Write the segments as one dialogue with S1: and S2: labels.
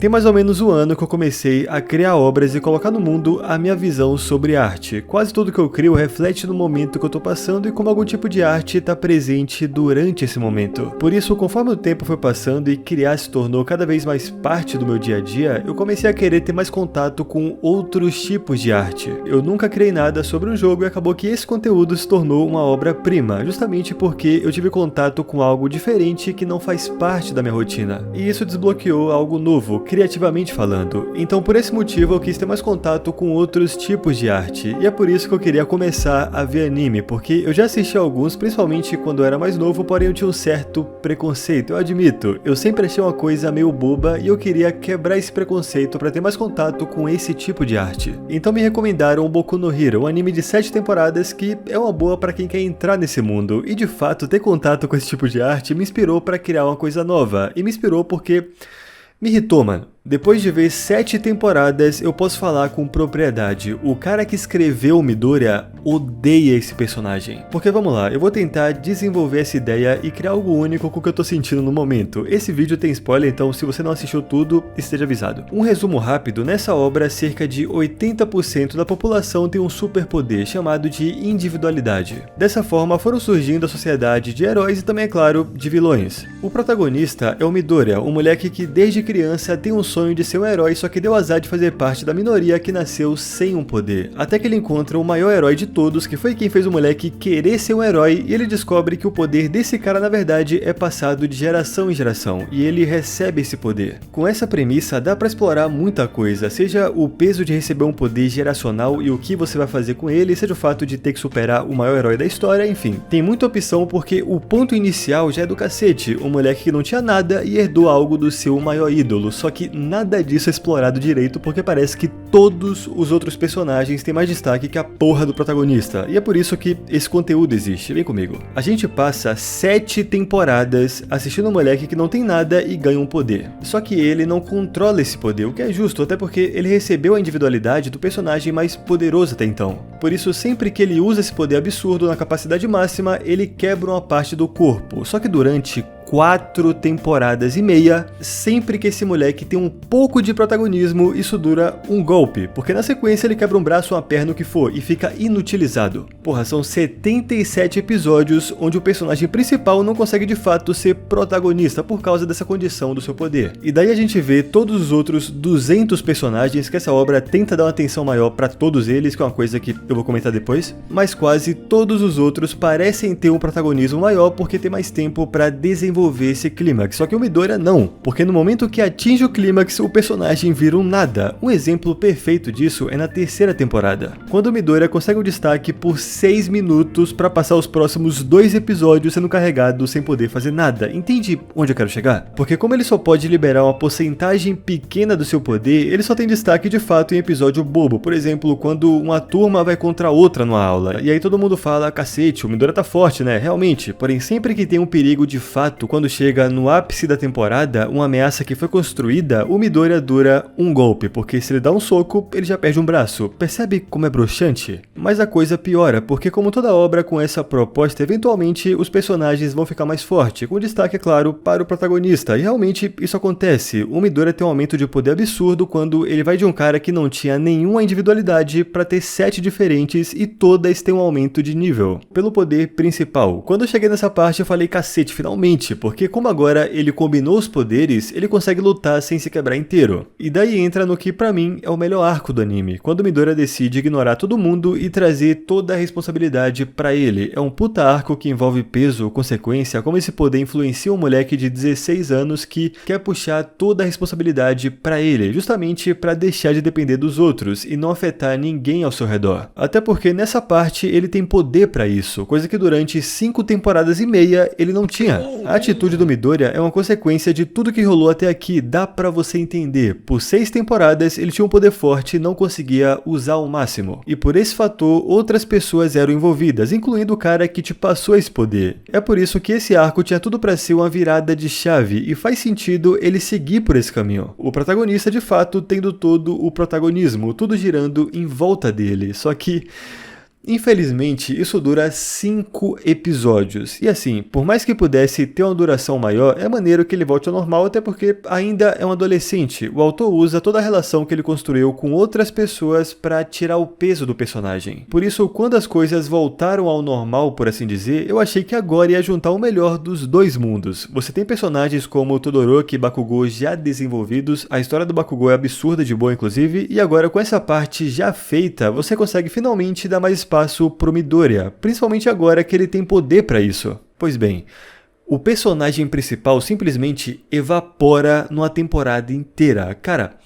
S1: Tem mais ou menos um ano que eu comecei a criar obras e colocar no mundo a minha visão sobre arte. Quase tudo que eu crio reflete no momento que eu tô passando e como algum tipo de arte está presente durante esse momento. Por isso, conforme o tempo foi passando e criar se tornou cada vez mais parte do meu dia a dia, eu comecei a querer ter mais contato com outros tipos de arte. Eu nunca criei nada sobre um jogo e acabou que esse conteúdo se tornou uma obra-prima, justamente porque eu tive contato com algo diferente que não faz parte da minha rotina. E isso desbloqueou algo novo, criativamente falando. Então por esse motivo eu quis ter mais contato com outros tipos de arte. E é por isso que eu queria começar a ver anime, porque eu já assisti a alguns, principalmente quando eu era mais novo, porém eu tinha um certo preconceito, eu admito. Eu sempre achei uma coisa meio boba e eu queria quebrar esse preconceito para ter mais contato com esse tipo de arte. Então me recomendaram Boku no Hero, um anime de 7 temporadas que é uma boa para quem quer entrar nesse mundo. E de fato ter contato com esse tipo de arte me inspirou para criar uma coisa nova. E me inspirou porque me irritou, mano. Depois de ver 7 temporadas, eu posso falar com propriedade. O cara que escreveu o Midoriya odeia esse personagem. Porque vamos lá, eu vou tentar desenvolver essa ideia e criar algo único com o que eu tô sentindo no momento. Esse vídeo tem spoiler, então se você não assistiu tudo, esteja avisado. Um resumo rápido, nessa obra cerca de 80% da população tem um superpoder chamado de individualidade. Dessa forma foram surgindo a sociedade de heróis e também, é claro, de vilões. O protagonista é o Midoriya, um moleque que desde criança tem um sonho de ser um herói, só que deu azar de fazer parte da minoria que nasceu sem um poder. Até que ele encontra o maior herói de todos, que foi quem fez o moleque querer ser um herói, e ele descobre que o poder desse cara na verdade é passado de geração em geração, e ele recebe esse poder. Com essa premissa dá pra explorar muita coisa, seja o peso de receber um poder geracional e o que você vai fazer com ele, seja o fato de ter que superar o maior herói da história, enfim. Tem muita opção porque o ponto inicial já é do cacete, um moleque que não tinha nada e herdou algo do seu maior ídolo, só que nada disso é explorado direito porque parece que todos os outros personagens têm mais destaque que a porra do protagonista. E é por isso que esse conteúdo existe, vem comigo. A gente passa 7 temporadas assistindo um moleque que não tem nada e ganha um poder. Só que ele não controla esse poder, o que é justo, até porque ele recebeu a individualidade do personagem mais poderoso até então. Por isso, sempre que ele usa esse poder absurdo na capacidade máxima, ele quebra uma parte do corpo. Só que durante 4 temporadas e meia, sempre que esse moleque tem um pouco de protagonismo, isso dura um golpe, porque na sequência ele quebra um braço, uma perna, o que for, e fica inutilizado. Porra, são 77 episódios onde o personagem principal não consegue de fato ser protagonista por causa dessa condição do seu poder. E daí a gente vê todos os outros 200 personagens, que essa obra tenta dar uma atenção maior pra todos eles, que é uma coisa que eu vou comentar depois, mas quase todos os outros parecem ter um protagonismo maior porque tem mais tempo pra desenvolver esse clímax, só que o Midoriya não, porque no momento que atinge o clímax, o personagem vira um nada. Um exemplo perfeito disso é na 3ª temporada, quando o Midoriya consegue um destaque por 6 minutos pra passar os próximos 2 episódios sendo carregado sem poder fazer nada. Entende onde eu quero chegar? Porque como ele só pode liberar uma porcentagem pequena do seu poder, ele só tem destaque de fato em episódio bobo, por exemplo, quando uma turma vai contra outra numa aula, e aí todo mundo fala, cacete, o Midoriya tá forte, né? Realmente, porém sempre que tem um perigo de fato, quando chega no ápice da temporada, uma ameaça que foi construída, o Midoriya dura um golpe, porque se ele dá um soco, ele já perde um braço. Percebe como é broxante? Mas a coisa piora, porque como toda obra com essa proposta, eventualmente os personagens vão ficar mais fortes, com destaque, é claro, para o protagonista, e realmente isso acontece. O Midoriya tem um aumento de poder absurdo quando ele vai de um cara que não tinha nenhuma individualidade para ter 7 diferentes e todas têm um aumento de nível, pelo poder principal. Quando eu cheguei nessa parte eu falei, cacete, finalmente, porque como agora ele combinou os poderes, ele consegue lutar sem se quebrar inteiro. E daí entra no que pra mim é o melhor arco do anime, quando o Midoriya decide ignorar todo mundo e trazer toda a responsabilidade pra ele. É um puta arco que envolve peso, consequência, como esse poder influencia um moleque de 16 anos que quer puxar toda a responsabilidade pra ele, justamente pra deixar de depender dos outros e não afetar ninguém ao seu redor. Até porque nessa parte ele tem poder pra isso, coisa que durante 5 temporadas e meia ele não tinha. A atitude do Midoriya é uma consequência de tudo que rolou até aqui, dá pra você entender. Por 6 temporadas ele tinha um poder forte e não conseguia usar ao máximo. E por esse fator, outras pessoas eram envolvidas, incluindo o cara que te passou esse poder. É por isso que esse arco tinha tudo pra ser uma virada de chave, e faz sentido ele seguir por esse caminho. O protagonista de fato tendo todo o protagonismo, tudo girando em volta dele, só que Infelizmente, isso dura 5 episódios. E assim, por mais que pudesse ter uma duração maior, é maneiro que ele volte ao normal, até porque ainda é um adolescente. O autor usa toda a relação que ele construiu com outras pessoas para tirar o peso do personagem. Por isso, quando as coisas voltaram ao normal, por assim dizer, eu achei que agora ia juntar o melhor dos dois mundos. Você tem personagens como Todoroki e Bakugou já desenvolvidos, a história do Bakugou é absurda de boa, inclusive, e agora com essa parte já feita, você consegue finalmente dar mais espaço pro Midoriya, principalmente agora que ele tem poder para isso. Pois bem, o personagem principal simplesmente evapora numa temporada inteira. Cara,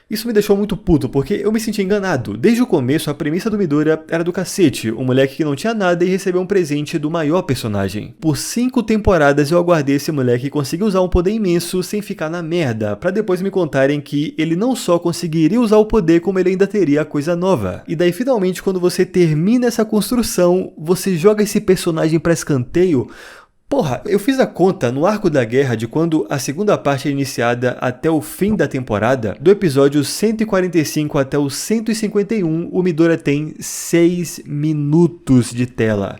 S1: isso me deixou muito puto, porque eu me senti enganado. Desde o começo, a premissa do Midoriya era do cacete, um moleque que não tinha nada e recebeu um presente do maior personagem. Por 5 temporadas eu aguardei esse moleque conseguir usar um poder imenso sem ficar na merda, pra depois me contarem que ele não só conseguiria usar o poder, como ele ainda teria coisa nova. E daí finalmente, quando você termina essa construção, você joga esse personagem pra escanteio. Porra, eu fiz a conta no arco da guerra de quando a segunda parte é iniciada até o fim da temporada, do episódio 145 até o 151, o Midoriya tem 6 minutos de tela.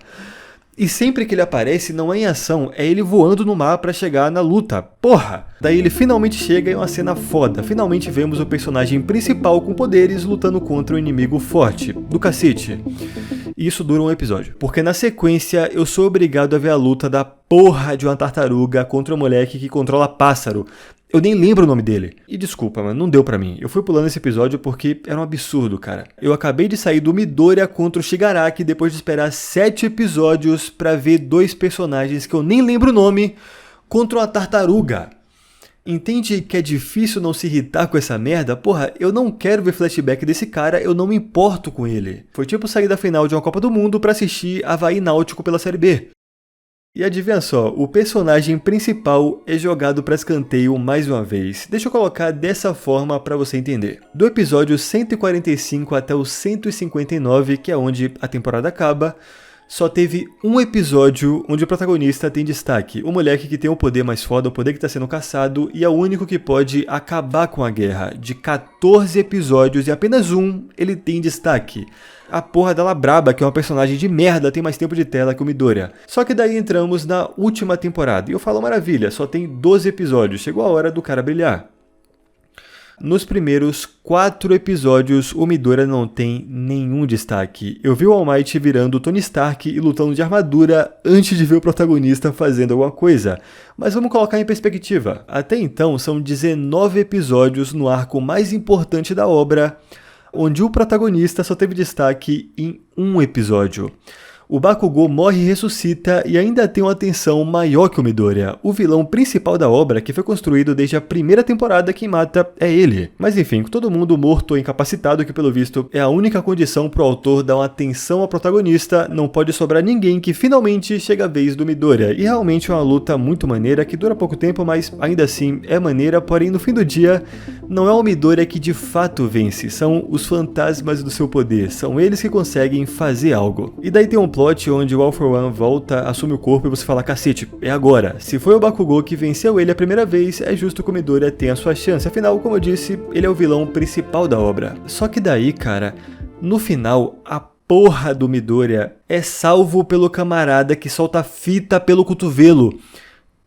S1: E sempre que ele aparece, não é em ação, é ele voando no mar pra chegar na luta. Porra! Daí ele finalmente chega em uma cena foda. Finalmente vemos o personagem principal com poderes lutando contra um inimigo forte. Do cacete. E isso dura um episódio. Porque na sequência, eu sou obrigado a ver a luta da porra de uma tartaruga contra um moleque que controla pássaro. Eu nem lembro o nome dele. E desculpa, mas não deu pra mim. Eu fui pulando esse episódio porque era um absurdo, cara. Eu acabei de sair do Midoriya contra o Shigaraki depois de esperar 7 episódios pra ver 2 personagens que eu nem lembro o nome contra uma tartaruga. Entende que é difícil não se irritar com essa merda? Porra, eu não quero ver flashback desse cara, eu não me importo com ele. Foi tipo sair da final de uma Copa do Mundo pra assistir Avaí Náutico pela Série B. E adivinha só, o personagem principal é jogado para escanteio mais uma vez. Deixa eu colocar dessa forma para você entender. Do episódio 145 até o 159, que é onde a temporada acaba, só teve um episódio onde o protagonista tem destaque. O moleque que tem o poder mais foda, o poder que está sendo caçado, e é o único que pode acabar com a guerra. De 14 episódios e apenas um ele tem destaque. A porra dela braba, que é uma personagem de merda, tem mais tempo de tela que o Midoriya. Só que daí entramos na última temporada. E eu falo maravilha, só tem 12 episódios. Chegou a hora do cara brilhar. Nos primeiros 4 episódios, o Midoriya não tem nenhum destaque. Eu vi o All Might virando Tony Stark e lutando de armadura antes de ver o protagonista fazendo alguma coisa. Mas vamos colocar em perspectiva. Até então, são 19 episódios no arco mais importante da obra, onde o protagonista só teve destaque em um episódio. O Bakugou morre e ressuscita e ainda tem uma tensão maior que o Midoriya. O vilão principal da obra, que foi construído desde a primeira temporada, quem mata é ele. Mas enfim, com todo mundo morto ou incapacitado, que pelo visto é a única condição pro autor dar uma atenção ao protagonista, não pode sobrar ninguém, que finalmente chega a vez do Midoriya. E realmente é uma luta muito maneira, que dura pouco tempo, mas ainda assim é maneira, porém no fim do dia, não é o Midoriya que de fato vence, são os fantasmas do seu poder, são eles que conseguem fazer algo. E daí tem um plot onde o All For One volta, assume o corpo e você fala, cacete, é agora. Se foi o Bakugou que venceu ele a primeira vez, é justo que o Midoriya tenha a sua chance. Afinal, como eu disse, ele é o vilão principal da obra. Só que daí, cara, no final, a porra do Midoriya é salvo pelo camarada que solta fita pelo cotovelo.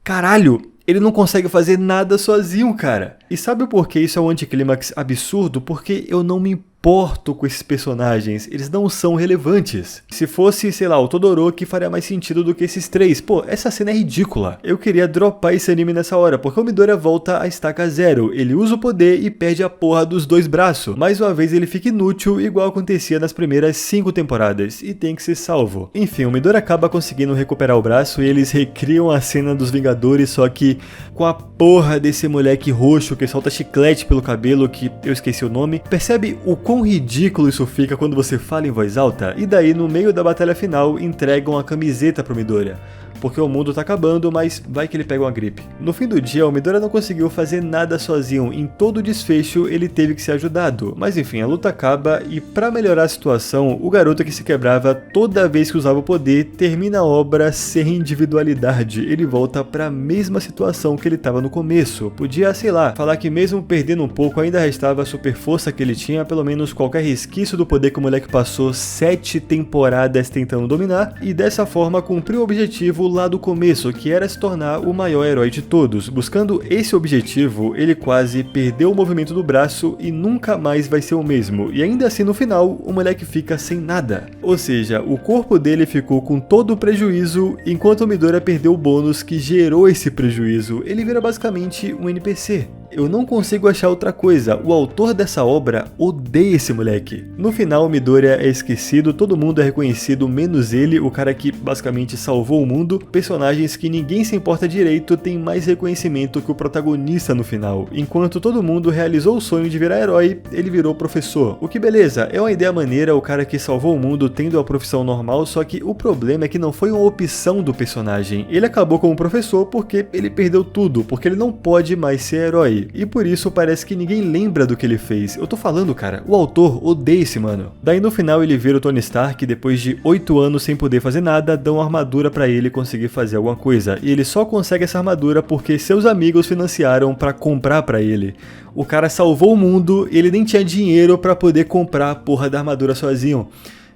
S1: Caralho! Ele não consegue fazer nada sozinho, cara. E sabe por que isso é um anticlímax absurdo? Porque eu não me importo com esses personagens, eles não são relevantes. Se fosse, sei lá, o Todoroki, faria mais sentido do que esses 3. Pô, essa cena é ridícula. Eu queria dropar esse anime nessa hora, porque o Midoriya volta a estaca 0. Ele usa o poder e perde a porra dos 2 braços. Mais uma vez ele fica inútil, igual acontecia nas primeiras 5 temporadas, e tem que ser salvo. Enfim, o Midoriya acaba conseguindo recuperar o braço e eles recriam a cena dos Vingadores, só que com a porra desse moleque roxo que solta chiclete pelo cabelo, que eu esqueci o nome. Percebe o quão ridículo isso fica quando você fala em voz alta? E daí, no meio da batalha final, entregam a camiseta pro Midoriya. porque o mundo tá acabando, mas vai que ele pega uma gripe. No fim do dia, o Midoriya não conseguiu fazer nada sozinho, em todo o desfecho ele teve que ser ajudado, mas enfim, a luta acaba e pra melhorar a situação, o garoto que se quebrava toda vez que usava o poder termina a obra sem individualidade, ele volta pra mesma situação que ele tava no começo, podia, sei lá, falar que mesmo perdendo um pouco ainda restava a super força que ele tinha, pelo menos qualquer resquício do poder que o moleque passou 7 temporadas tentando dominar, e dessa forma cumpriu o objetivo lá do começo, que era se tornar o maior herói de todos. Buscando esse objetivo, ele quase perdeu o movimento do braço e nunca mais vai ser o mesmo, e ainda assim no final, o moleque fica sem nada. Ou seja, o corpo dele ficou com todo o prejuízo, enquanto o Midoriya perdeu o bônus que gerou esse prejuízo, ele vira basicamente um NPC. Eu não consigo achar outra coisa, o autor dessa obra odeia esse moleque. No final, o Midoriya é esquecido, todo mundo é reconhecido, menos ele, o cara que basicamente salvou o mundo. Personagens que ninguém se importa direito têm mais reconhecimento que o protagonista no final. Enquanto todo mundo realizou o sonho de virar herói, ele virou professor. O que beleza, é uma ideia maneira, o cara que salvou o mundo tendo a profissão normal, só que o problema é que não foi uma opção do personagem. Ele acabou como professor porque ele perdeu tudo, porque ele não pode mais ser herói. E por isso parece que ninguém lembra do que ele fez. Eu tô falando, cara, o autor odeia esse mano. Daí no final ele vira o Tony Stark, depois de 8 anos sem poder fazer nada, dão uma armadura pra ele conseguir fazer alguma coisa. E ele só consegue essa armadura porque seus amigos financiaram pra comprar pra ele. O cara salvou o mundo, ele nem tinha dinheiro pra poder comprar a porra da armadura sozinho.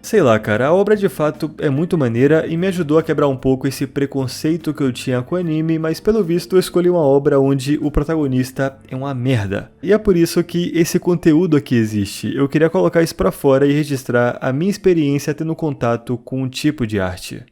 S1: Sei lá, cara, a obra de fato é muito maneira e me ajudou a quebrar um pouco esse preconceito que eu tinha com o anime, mas pelo visto eu escolhi uma obra onde o protagonista é uma merda. E é por isso que esse conteúdo aqui existe. Eu queria colocar isso pra fora e registrar a minha experiência tendo contato com um tipo de arte.